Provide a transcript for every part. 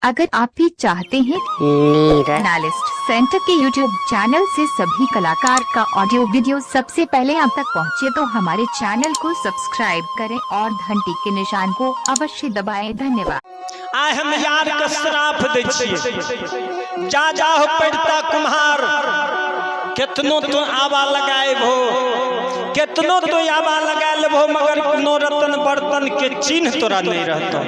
अगर आप भी चाहते हैं नालिस्ट सेंटर के यूट्यूब चैनल से सभी कलाकार का ऑडियो वीडियो सबसे पहले आप तक पहुंचे, तो हमारे चैनल को सब्सक्राइब करें और घंटी के निशान को अवश्य दबाएं। धन्यवाद। आय हम यार के श्राप दै छियै, जा जाओ पड़ता कुम्हार, केतनो तो आवा लगाए भो, केतनो तो आवा लगा लेबो, मगर कोनो रतन बर्तन के चिन्ह तोरा नहीं रहता।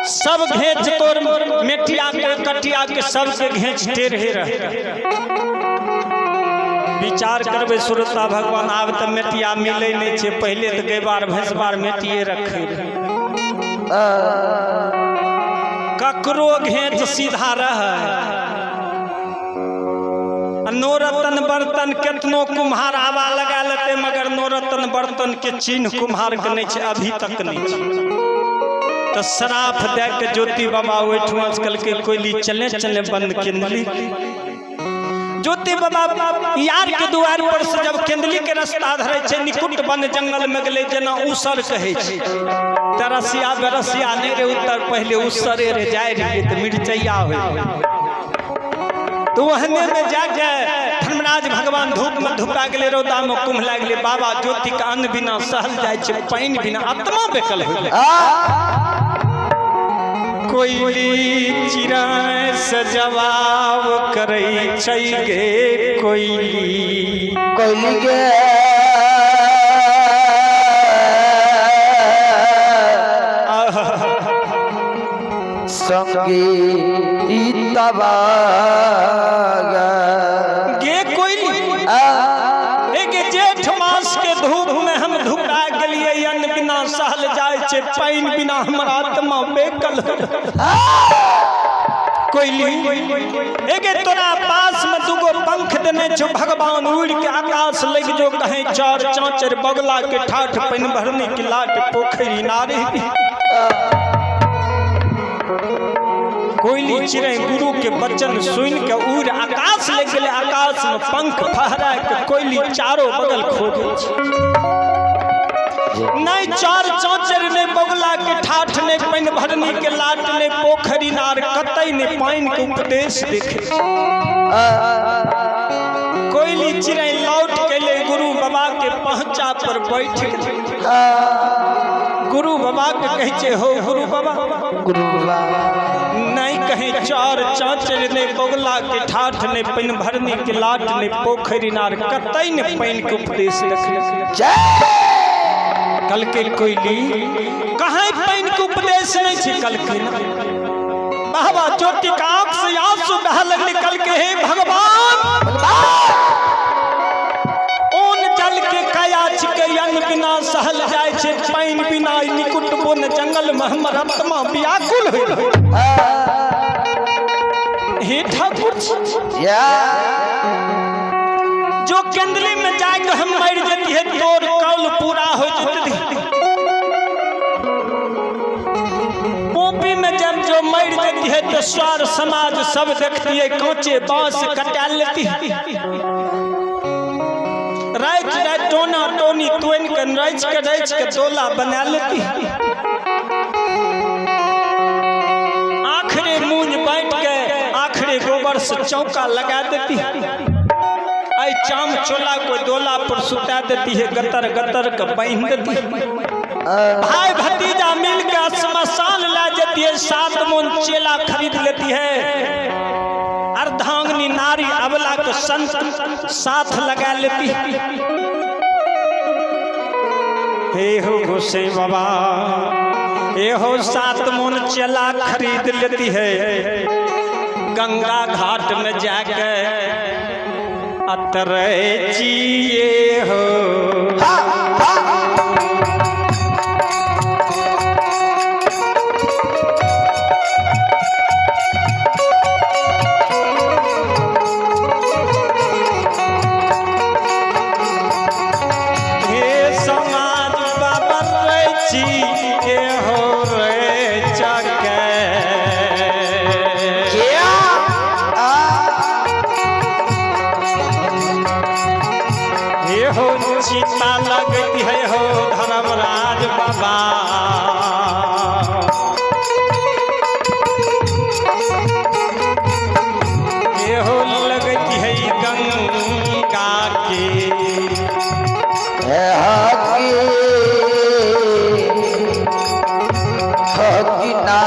सब घेच तोर मेटिया के कटिया के सब के घेचते रहे। विचार करबे सुरता भगवान, आब तो मेटिया मिले नहीं छे, पहले तो गई बार भैंस बार मेटिए रखे। ककरो घेच सीधा रहे, नौरतन बर्तन केतनो कुम्हार आवा लगा लेते, मगर नौरतन बर्तन के चिन्ह कुम्हार के नहीं छे, अभी तक नहीं छे। तो श्राप दे के ज्योति बाबा ओठुआ कल के कोयली चले चले बंद केंदली। ज्योति बाबा यार के द्वार पर से जब केंदली के रास्ता धरे छे, निकुट वन जंगल में गले जना उसर कहे छे। तरसिया बरसिया ने रे उत्तर पहले उसरे रे जाय रे त मिर्चैया होय। तो वहने में जाके धर्मराज भगवान धूप में धुपा गेले, रौदा में कुम्ह लाग गेले। बाबा ज्योति का अन्न बिना सहल जाय छे, पानी बिना आत्मा बेकल होले। कोयली चिराय से जवाब करे छै गे कोयली, कोयली गे संगीत गे कोयली, एक जेठ मास के धूप में हम धुपा गेलिए, अन्न बिना सहल जाय छे, पानी बिना हमर आत्मा बेकल। कोयली एक तोरा पास में दुगो पंख देने छो भगवान, उड़ के आकाश लग जो कहे चार चांचर बगला के ठाठ, पैन भरने की लाट पोखरी नारे। कोयली चिड़ै गुरु के वचन सुन के उड़ आकाश ले गेले, आकाश में पंख फहरा के कोयली चारों बगल खोजे छै। नहीं चार चांचर ने बगला के ठाठ ने पैन भरनी के लाट ने पोखरी नार, कतई ने पानी के उपदेश देखे। कोयली चिड़ै लौट के ले गुरु बाबा के पहुंचा पर बैठ गए। गुरु बाबा के कहे छे, हो गुरु बाबा, गुरु बाबा नहीं कहे चार चांचर ने बगला के ठाठ ने पैन भरनी के लाट ने पोखरी नार, कतई ने पानी के उपदेश देखे। कल के कोयली कहाँ पैन के उपदेश नहीं छे। कल के बाबा ज्योति का आंख से आंसू बह लगले। कल के हे भगवान, ओन जल के काया छिके, अन्न बिना सहल जाय छे, पानी बिना निकुट वन जंगल में हमर आत्मा व्याकुल होय। हे ठाकुर जो केंदली में जाके हम मर जती है, तोर कौल पूरा हो जती। पोपी में जब जो मर जती है तो स्वार समाज सब देखती है, कांचे बांस कटा लेती है। राइच टोना टोनी तोन के राइच के डोला बना लेती है। आखिरी मूंज बैठ के आखिरी गोबर से चौका लगा देती है। आई चाम चोला को डोला पर सुता देती है, गतर गतर का बांध देती है। भाई भतीजा मिल के श्मशान ला जाती है, 7 मन चेला खरीद लेती है। अर्धांगिनी नारी अबला को संत साथ लगा लेती है। हे हो गोसे बाबा, हे हो 7 मन चेला खरीद लेती है। गंगा घाट में जाके अतरे जिए हो। हे समाज बाबा रे जिए हो रे जगे। हो सीता लगती है हो धर्मराज बाबा। ठकिना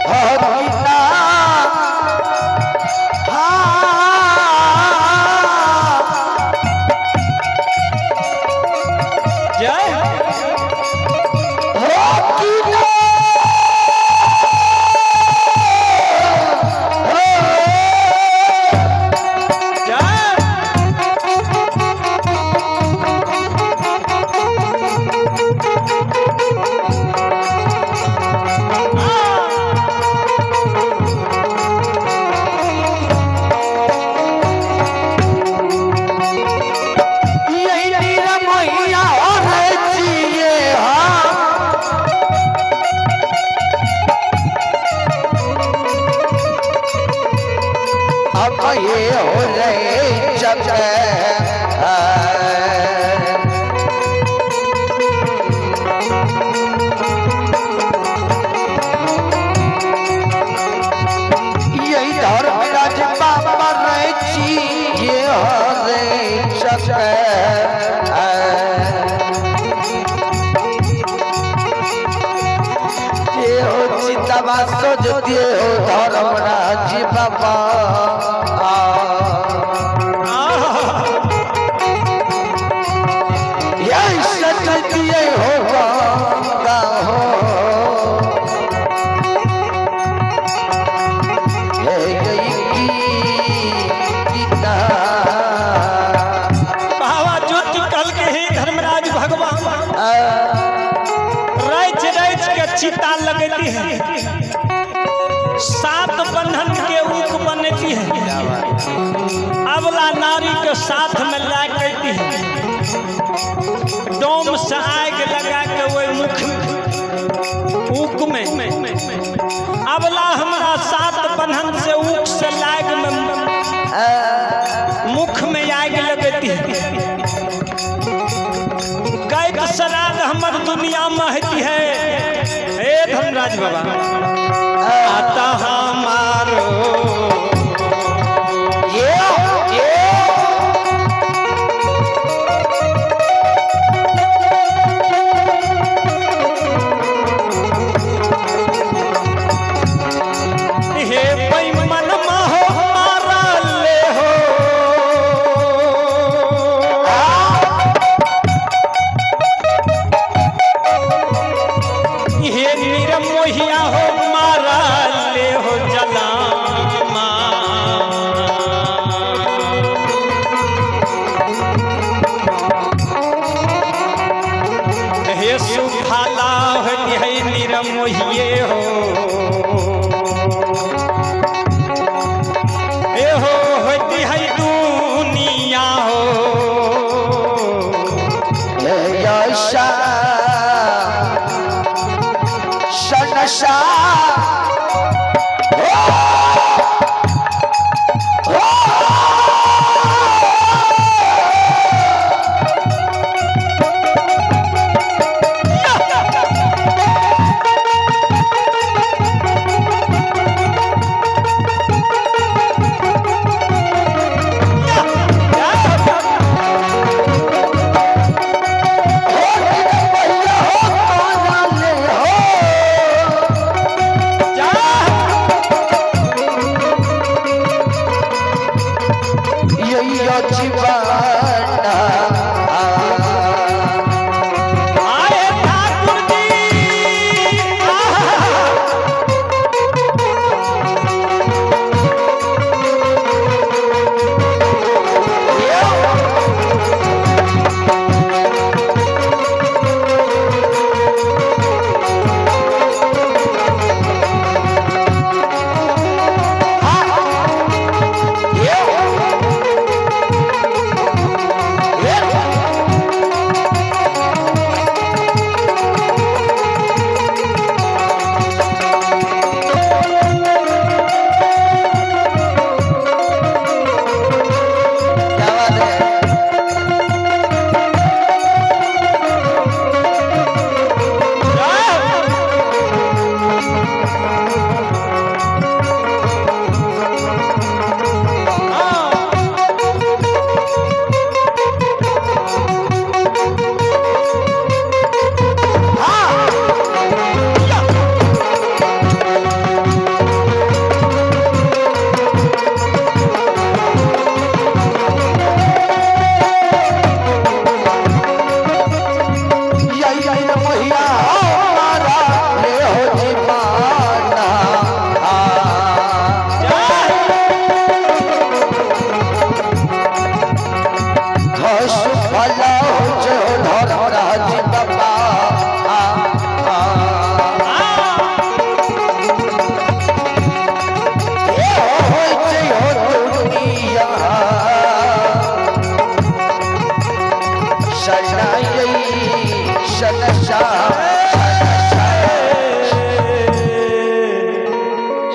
ठकिना जय ये हो रहे जब यही धर्मराज बाबा रही ये हो रहे जब ये हो चितवा सोच दिए हो धर्मराज बाबा चिता लगती है, 7 बंधन के ऊक बनती है, अबला नारी के साथ में ला करती है, डोम से आग लगा के वो मुख ऊक में अबला हमारा 7 बंधन से ऊक से लाग में मुख में आग लगती है। कैक श्राद्ध हमर दुनिया महती है। हे धनराज बाबा आता हमारो मोहिया हो मारा ले हो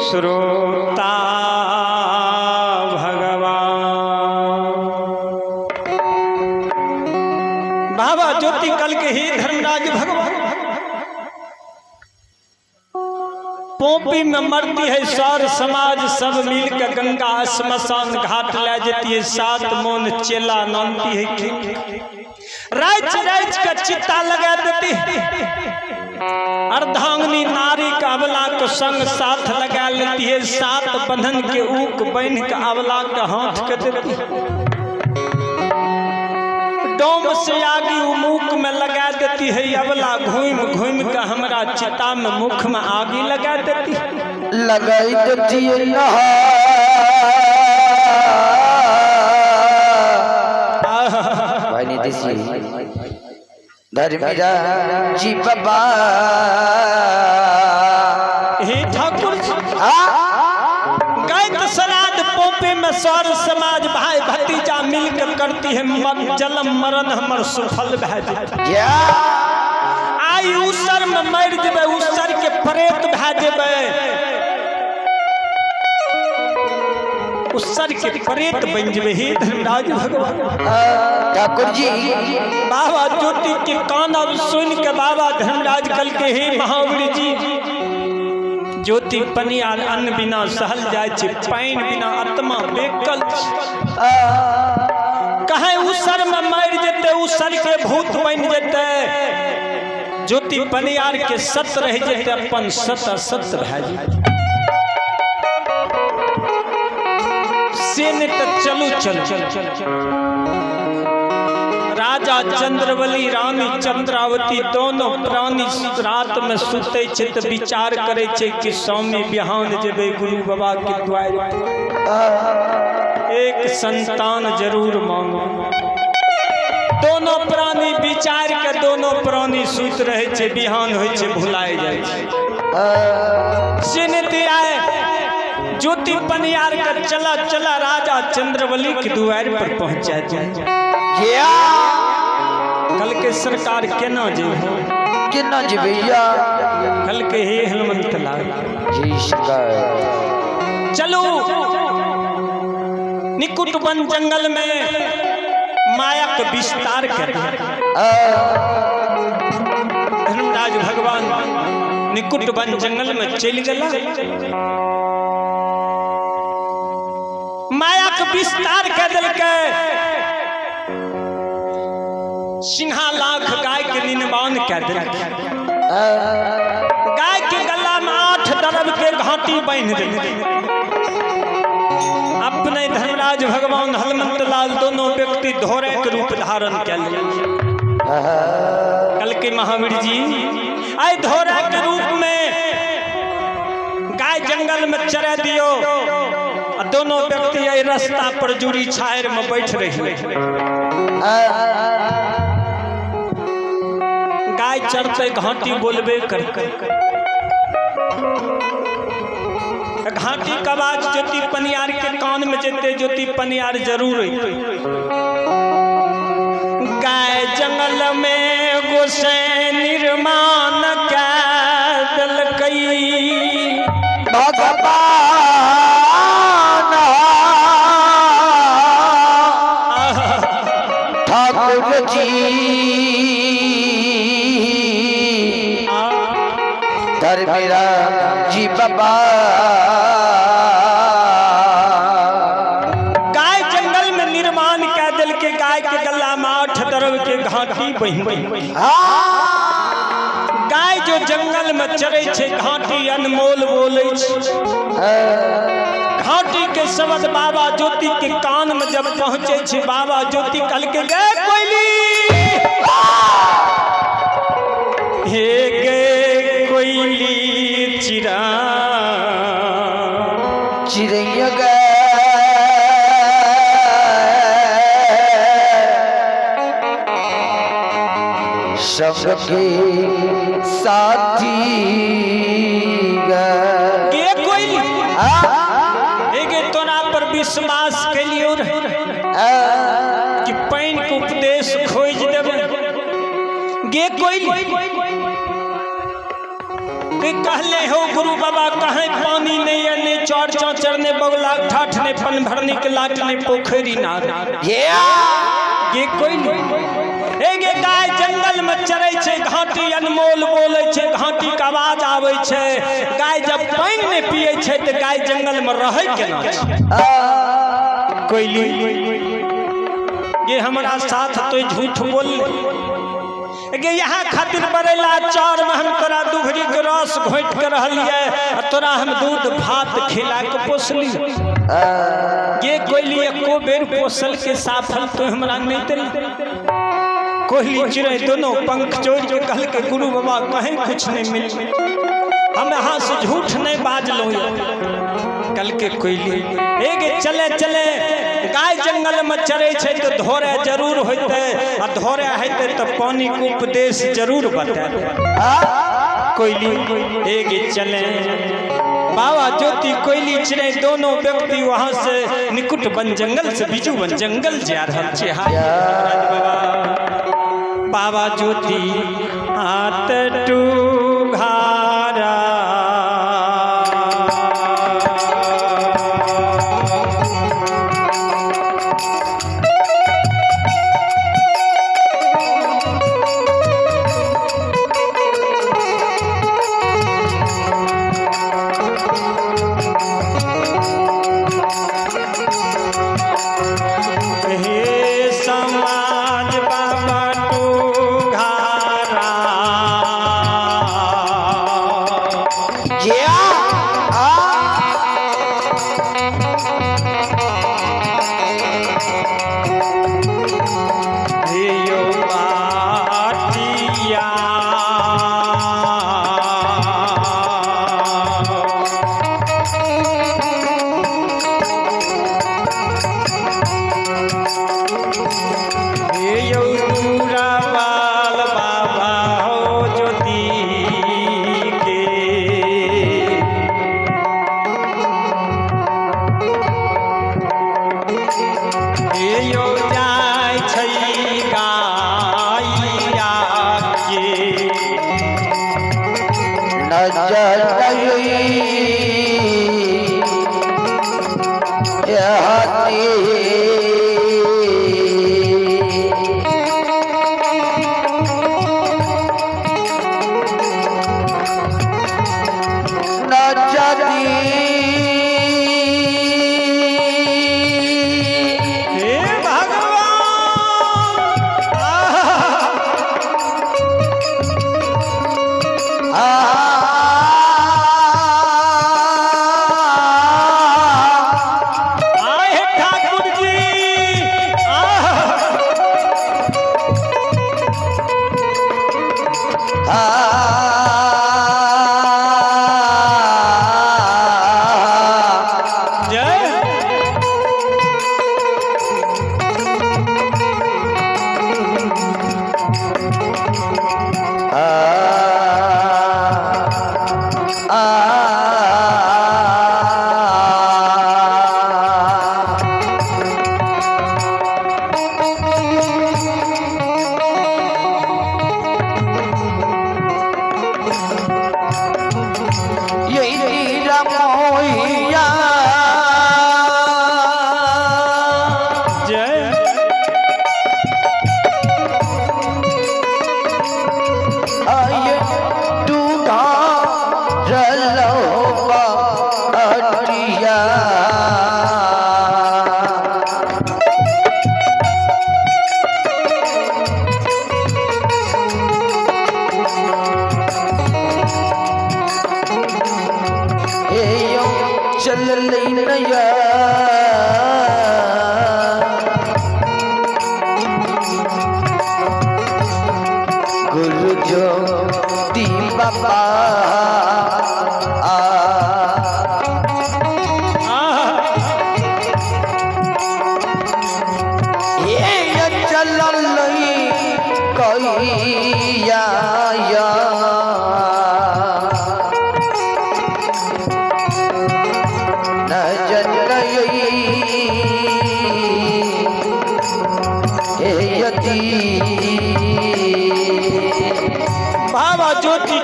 श्रोता भगवान बाबा ज्योति कल के ही धर्मराज भगवान पोपी में मरती है सार समाज सब मिल के गंगा श्मशान घाट ले जाती है 7 मोन चेला नानती है कि राज राज का चिता लगा देती है अर्धांगनी नारी का अबला को संग साथ लगा लेती है 7 बंधन के ऊक बन के अबला के हाथ के देती है डोम से आगे मुख में लगा देती है अबला घूम घूम के हमरा चिता में मुख में आगे लगा देती है लगाई देती है भाई नीतीशी धर्मीरा जी बाबा हे ठाकुर श्राद्ध पोपे में सौर समाज भाई भतीजा मिलकर करती है जन्म मरण हमर सुफल भै जेतै आई उसर में मर जेबै उसर के प्रेत भै जेबै उसर के प्रेत बन जेबै हे धर्मराज भगवान ठाकुर जी बाबा ज्योति के कान सुन के बाबा धर्मराज कल के हे महावीर जी ज्योति पनियार अन्न बिना सहल जाय छै पाइन बिना आत्मा बेकल कहे उसर में मर जेते उसर के भूत बन जेते ज्योति पनियार के सत रह जेते अपन सत असत भै जेते से ने त चलू चल राजा चंद्रवली रानी चंद्रावती दोनों प्राणी रात में सुते छै त विचार करे छै कि स्वामी बिहान जेबे गुरु बाबा के द्वार एक संतान जरूर मांगो दोनों प्राणी विचार के दोनों प्राणी सुत रहे छै बिहान होय छै भुलाए जाय छै से ने आए ज्योति पनियार का चला चला राजा चंद्रवली के द्वार पर पहुंचा जाए कल के सरकार केना जेबे केना भैया कल के हे हनुमंत लाल जी सरकार चलो निकुट वन जंगल में माया का विस्तार कर धर्मराज भगवान निकुट वन जंगल में चल गया माया का विस्तार कर दिलके सिंहा लाख गाय के निर्माण कर दिलके गाय के गला में 8 दरब के घाटी बांध दिलके अपने धर्मराज भगवान हनुमंत लाल दोनों व्यक्ति धोरे के रूप धारण कर लिए कल के महावीर जी आए धोरे के रूप में गाय जंगल में चरा दियो दोनों व्यक्ति ये रास्ता पर जुड़ी छायर में बैठ रही गाय चढ़ते घाटी बोलबे कर घाटी का आवाज ज्योति पनियार के कान में जेते ज्योति पनियार जरूर गाय जंगल में घुसे निर्माण कर दिलकई भगवान ठाकुर जी धर्मीरा जी बाबा गाय जंगल में निर्माण कर दिल के गाय के गला में 8 दरब के घाटी बही गाय जो जंगल में चरे छे घाटी अनमोल बोले घाटी के शब्द बाबा ज्योति के कान में जब पहुंचे छे बाबा ज्योति कल के गए कोयली हे गे कोयली चिरा चिड़ैया गे सबके साथी गे कोयली एगे तोरा पर विश्वास कलियो कि पानी के उपदेश खोज देवे गे कोई कहले हो गुरु बाबा कहीं पानी नहीं है ने चौर चौचर ने बगला ठाठ ने पन भरने के लाट ने पोखरी ना ये कोई एगे गाय जंगल में चरे छे घाटी अनमोल बोले छे घाटी का आवाज आवे छे गाय जब पानी में पिए छे तो गाय जंगल में रहे केना कोयली ये हमारा साथ तो झूठ बोल गे यहाँ खातिर बरेला चार में हम तोरा दुघरी के रस घोट के रहलिए तोरा हम दूध भात खिला के पोसली ये कोयली एको बेर पोसल के साफल तो हमरा नहीं तरी कोयली चिड़ै दोनों पंख जोड़ के कहल के गुरु बाबा कहीं कुछ नहीं मिल हम यहाँ से झूठ नहीं बाज लो कल के कोयली एगे चले चले गाय जंगल में चरे छे तो धोरे जरूर होते आ धोरे हेते तो पानी को उपदेश जरूर बताए कोयली एगे चले बाबा ज्योति कोयली चिड़ै दोनों व्यक्ति वहां से निकुट बन जंगल से बिजू बन जंगल जा रहा छे बाबा ज्योति हाथ टूघारा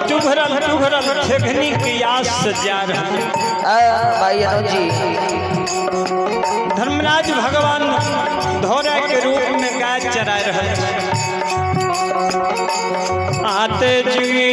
टुघरल टुघरल ठेघनी की आस से जा रहे भाई अनुज जी धर्मराज भगवान धोरा के रूप में गाय चरा रहे आते जुगी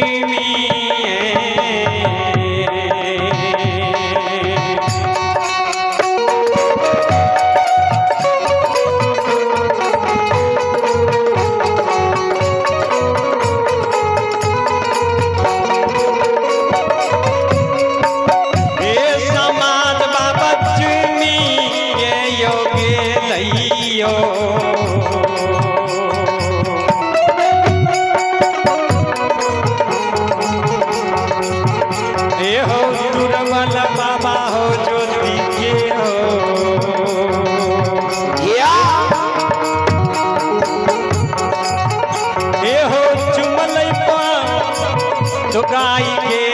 गाय के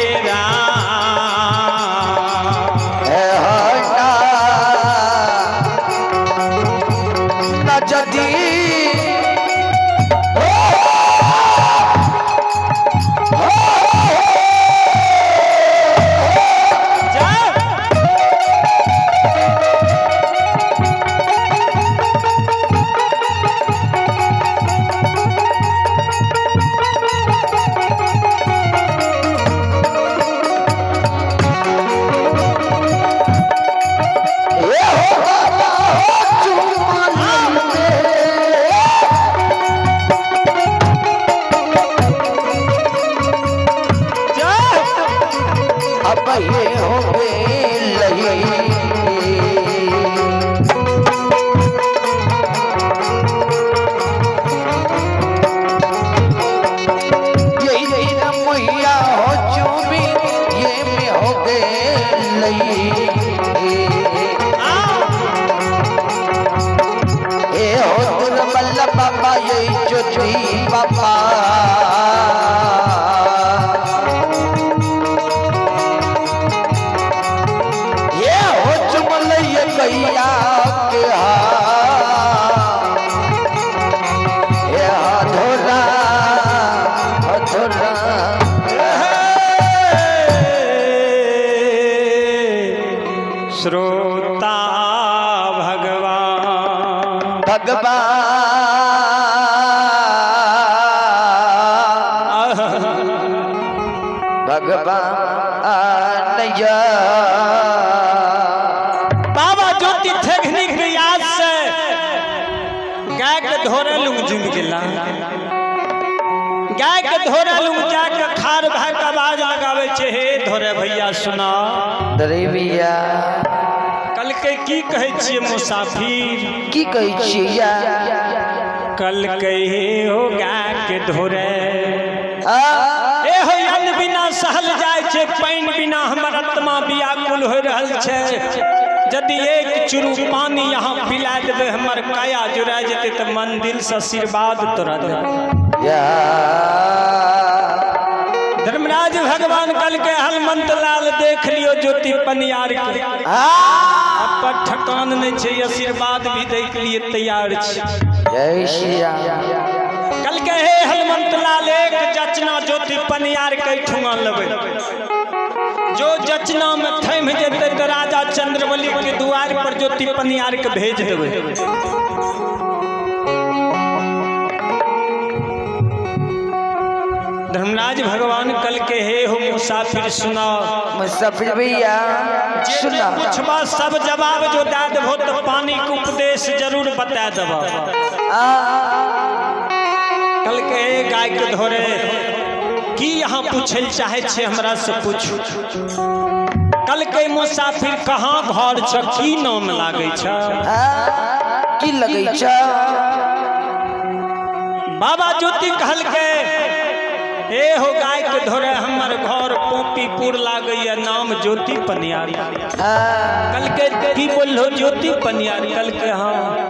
बाबा ये जो बाबा ये हो चुमल ये गैया के धोरा धोरा श्रोता भगवान बाबा ज्योति ठेघनी के याद से गाय के धोरे लुंग जुम गिला गाय के धोरे लुंग जाके खार भाई का आवाज लगावे छे हे धोरे भैया सुना रे भैया कल के की कहे छिए मुसाफिर की कहे छिए कल कहे हो गाय के धोरे ए हो अन्न बिना सहल जाय छे पाइन बिना हमर आत्मा व्याकुल हो रहल छे यदि एक चुरू पानी यहाँ पिला देबे हमर काया जुड़ा जेते त मंदिर से आशीर्वाद तोरा दे धर्मराज भगवान कल के हनुमंत लाल देख लियो ज्योति पनियार के अब ठकान नहीं छे आशीर्वाद भी दे के लिए तैयार छे जय श्री राम कल के हे हनुमंत लाल एक जचना ज्योति पनियार के ठुंगा लेबे जो जचना में थम जेते तो राजा चंद्रवली के द्वार पर ज्योति पनियार के भेज देबे धर्मराज भगवान कल के हे हो मुसाफिर सुना मुसाफिर भैया सुना पूछबा सब जवाब जो दे देबो तो पानी के उपदेश जरूर बता देबो कल के गाय के धोरे की यहाँ पूछल चाहे छे हमरा से पूछू कल के मुसाफिर कहाँ घर छ की नाम लागे छ की लगे छ बाबा ज्योति कहल के ए हो गाय के धोरे हमर घर पोपीपुर लागैया नाम ज्योति पनियारी कल के की बोल हो ज्योति पनियारी कल के हाँ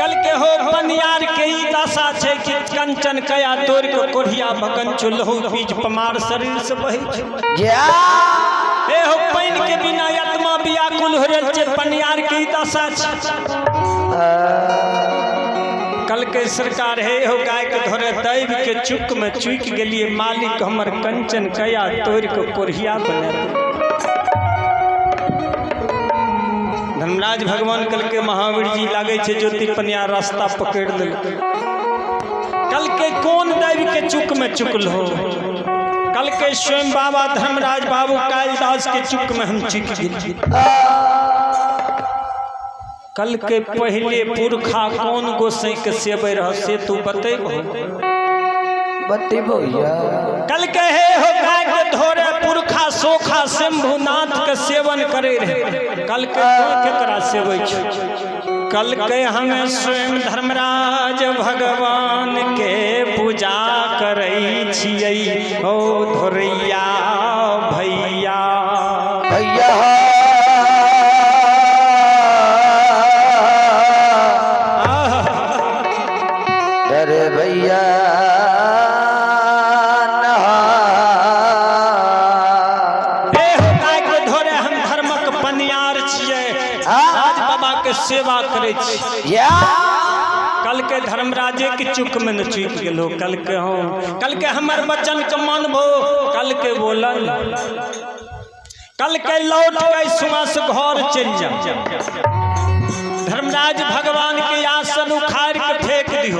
कल के हो पनियार के ही दशा छे कि कंचन कया तोड़ के कोढ़िया भगन चुलहु बीज पमार शरीर से बहे ए हो पानी के बिना आत्मा व्याकुल हो रहल छे पनियार के ही दशा छे कल के सरकार हे हो गाय के धोरे दैव के चुक में चुक गेलिए मालिक हमर कंचन कया तोड़ के कोरिया बना। धर्मराज भगवान कल के महावीर जी लागे छे ज्योति पनिया रास्ता पकड़ दिल। कल के कौन दैव के चुक में चुकल हो? कल के स्वयं बाबा धर्मराज बाबू कालिदास के चुक में हम चुक गए। कल के पहले पुरखा कौन गोसाई के सेवे रह से तू बतेबो कल के हे हो गाय के धोरे पुरखा सोखा शंभुनाथ के सेवन करे रहे। कल के केकरा सेवे छ? कल के हमें स्वयं धर्मराज भगवान के पूजा करे छियै ओ धोरैया भैया भैया अरे भैया सेवा करे कल के धर्मराजे के चुक में न चुक गेलो। कल के हो कल के हमर वचन के मानबो। कल के बोलन कल के लौट गए सुमा से घर चल जा। धर्मराज भगवान के आसन उखाड़ के फेंक दियो।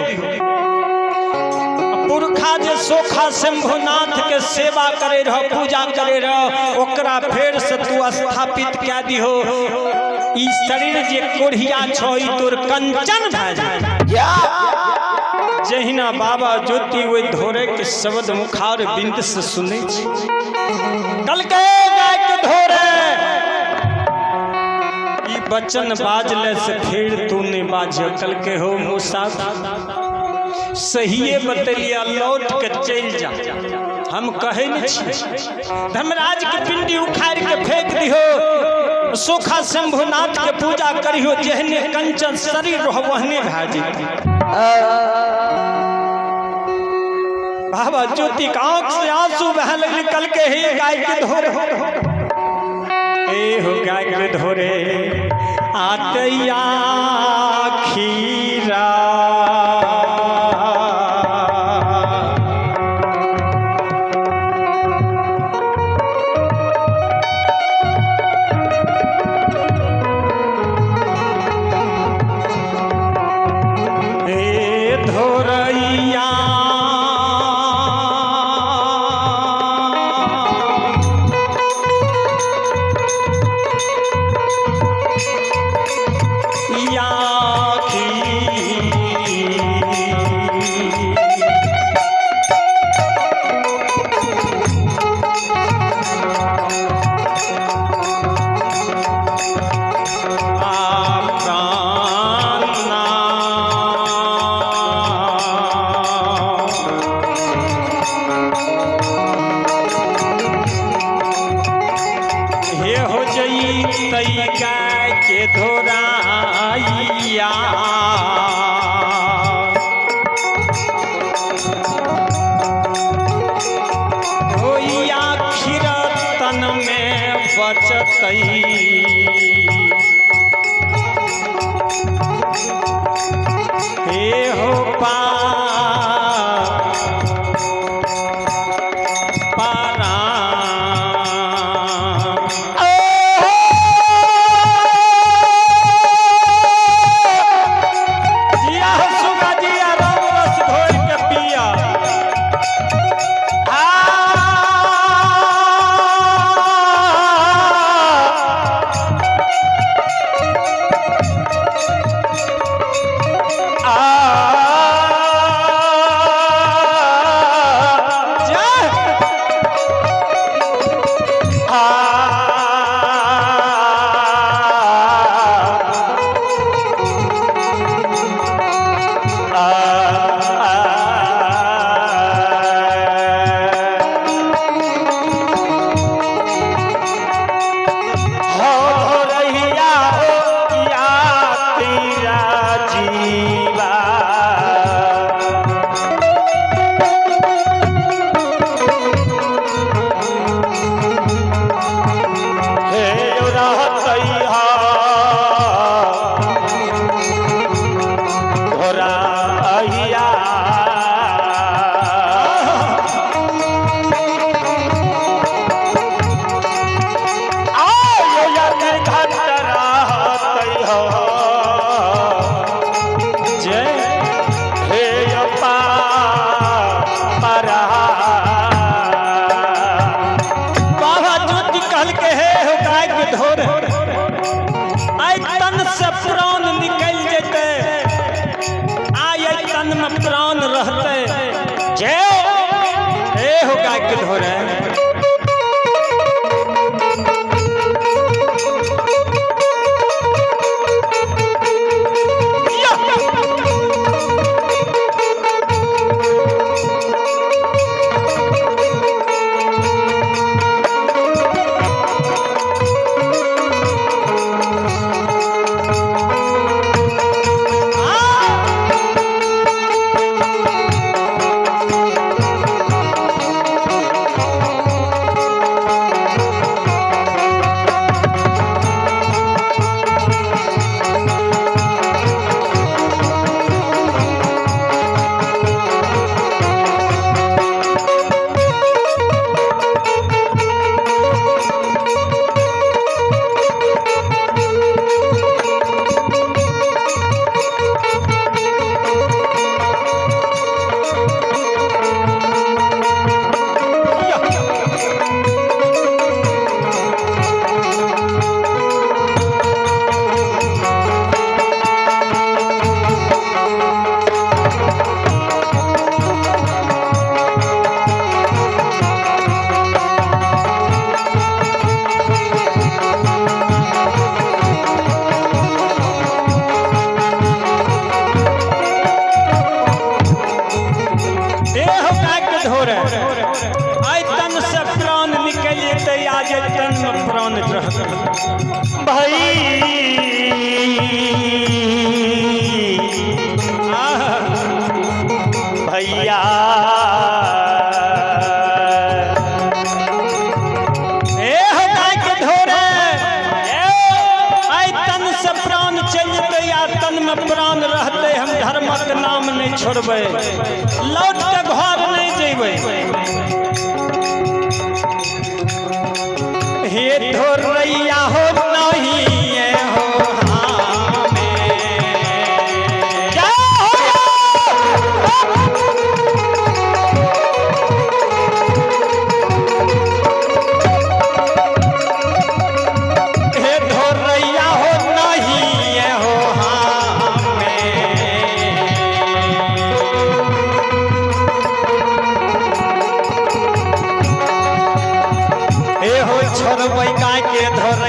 पुरखा जे सोखा शंभुनाथ के सेवा करे रह पूजा करे रह ओकरा फेर से तू स्थापित कै दिहो। ई शरीर जे कोढ़िया छो ई तोर कंचन भै जाय। जहिना बाबा ज्योति ओइ धोरे के शब्द मुखार बिंद से सुनै छी। कल के गाय के धोरे ई बचन बाजले से फिर तू ने बाज। कल के हो मूसा सहिए बतलिया लौट के चल जा। हम कहे न छी धर्मराज के पिंडी उखाड़ के फेंक दिहो। सोखा शंभुनाथ के पूजा करियो जेहने कंचन शरीर रह वहने भै जेती। बाबा ज्योति के आंख से आंसू बह लगल। कल के हे गाय के धोरे ए हो गाय के धोरे आतैया खीरा धोर आई तन से प्राण निकल जेते आई तन में प्राण रहते जय ए हो गाय के धोरे आई तन से प्राण निकल जेते आज तन में प्राण रह भाई भैया ए गाय के धोरे आई तन से प्राण चल जेते या तन में प्राण रहते हम धर्म के नाम नहीं छोड़बे लौट के घर नहीं जेबे हे धोरैया हो नहीं हो छोड़ गाय के धोर